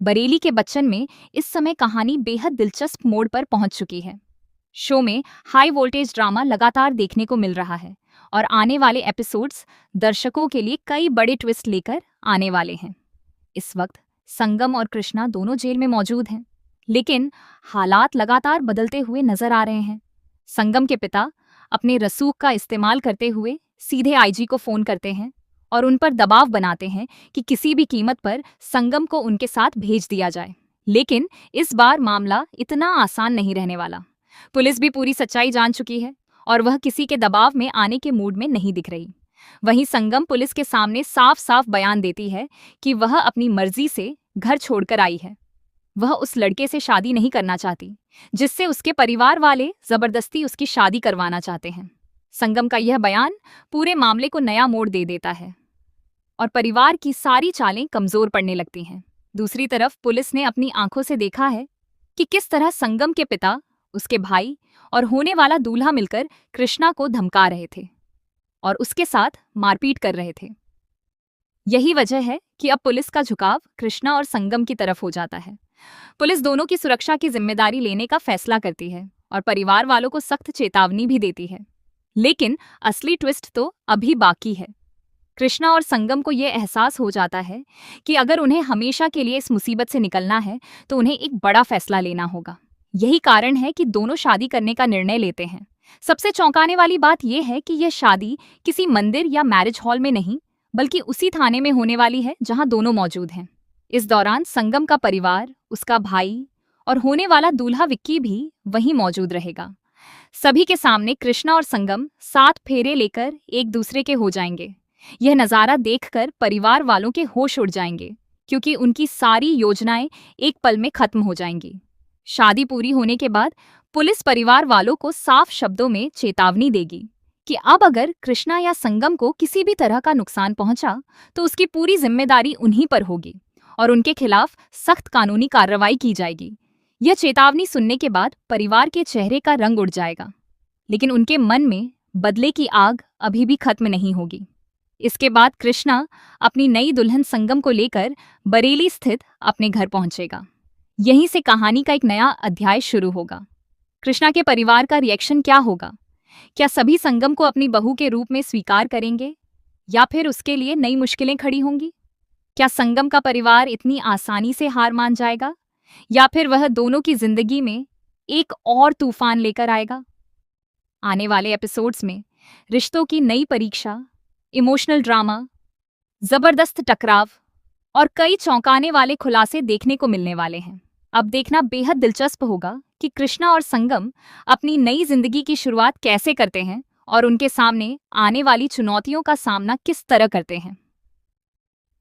बरेली के बच्चन में इस समय कहानी बेहद दिलचस्प मोड़ पर पहुंच चुकी है। शो में हाई वोल्टेज ड्रामा लगातार देखने को मिल रहा है और आने वाले एपिसोड्स दर्शकों के लिए कई बड़े ट्विस्ट लेकर आने वाले हैं। इस वक्त संगम और कृष्णा दोनों जेल में मौजूद हैं, लेकिन हालात लगातार बदलते हुए नजर आ रहे हैं। संगम के पिता अपने रसूख का इस्तेमाल करते हुए सीधे आईजी को फोन करते हैं और उन पर दबाव बनाते हैं कि किसी भी कीमत पर संगम को उनके साथ भेज दिया जाए। लेकिन इस बार मामला इतना आसान नहीं रहने वाला। पुलिस भी पूरी सच्चाई जान चुकी है और वह किसी के दबाव में आने के मूड में नहीं दिख रही। वहीं संगम पुलिस के सामने साफ साफ बयान देती है कि वह अपनी मर्जी से घर छोड़कर आई है। वह उस लड़के से शादी नहीं करना चाहती जिससे उसके परिवार वाले जबरदस्ती उसकी शादी करवाना चाहते हैं। संगम का यह बयान पूरे मामले को नया मोड़ दे देता है और परिवार की सारी चालें कमजोर पड़ने लगती हैं। दूसरी तरफ पुलिस ने अपनी आंखों से देखा है कि किस तरह संगम के पिता, उसके भाई और होने वाला दूल्हा मिलकर कृष्णा को धमका रहे थे और उसके साथ मारपीट कर रहे थे। यही वजह है कि अब पुलिस का झुकाव कृष्णा और संगम की तरफ हो जाता है। पुलिस दोनों की सुरक्षा की जिम्मेदारी लेने का फैसला करती है और परिवार वालों को सख्त चेतावनी भी देती है। लेकिन असली ट्विस्ट तो अभी बाकी है। कृष्णा और संगम को यह एहसास हो जाता है कि अगर उन्हें हमेशा के लिए इस मुसीबत से निकलना है तो उन्हें एक बड़ा फैसला लेना होगा। यही कारण है कि दोनों शादी करने का निर्णय लेते हैं। सबसे चौंकाने वाली बात यह है कि यह शादी किसी मंदिर या मैरिज हॉल में नहीं, बल्कि उसी थाने में होने वाली है जहां दोनों मौजूद हैं। इस दौरान संगम का परिवार, उसका भाई और होने वाला दूल्हा विक्की भी वहीं मौजूद रहेगा। सभी के सामने कृष्णा और संगम 7 फेरे लेकर एक दूसरे के हो जाएंगे। यह नज़ारा देखकर परिवार वालों के होश उड़ जाएंगे, क्योंकि उनकी सारी योजनाएं एक पल में खत्म हो जाएंगी। शादी पूरी होने के बाद पुलिस परिवार वालों को साफ शब्दों में चेतावनी देगी कि अब अगर कृष्णा या संगम को किसी भी तरह का नुकसान पहुंचा तो उसकी पूरी जिम्मेदारी उन्हीं पर होगी और उनके खिलाफ सख्त कानूनी कार्रवाई की जाएगी। यह चेतावनी सुनने के बाद परिवार के चेहरे का रंग उड़ जाएगा, लेकिन उनके मन में बदले की आग अभी भी खत्म नहीं होगी। इसके बाद कृष्णा अपनी नई दुल्हन संगम को लेकर बरेली स्थित अपने घर पहुंचेगा। यहीं से कहानी का एक नया अध्याय शुरू होगा। कृष्णा के परिवार का रिएक्शन क्या होगा? क्या सभी संगम को अपनी बहू के रूप में स्वीकार करेंगे या फिर उसके लिए नई मुश्किलें खड़ी होंगी? क्या संगम का परिवार इतनी आसानी से हार मान जाएगा या फिर वह दोनों की जिंदगी में एक और तूफान लेकर आएगा? आने वाले एपिसोड्स में रिश्तों की नई परीक्षा, इमोशनल ड्रामा, जबरदस्त टकराव और कई चौंकाने वाले खुलासे देखने को मिलने वाले हैं। अब देखना बेहद दिलचस्प होगा कि कृष्णा और संगम अपनी नई जिंदगी की शुरुआत कैसे करते हैं और उनके सामने आने वाली चुनौतियों का सामना किस तरह करते हैं।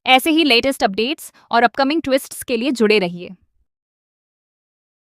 ऐसे ही लेटेस्ट अपडेट्स और अपकमिंग ट्विस्ट्स के लिए जुड़े रहिए।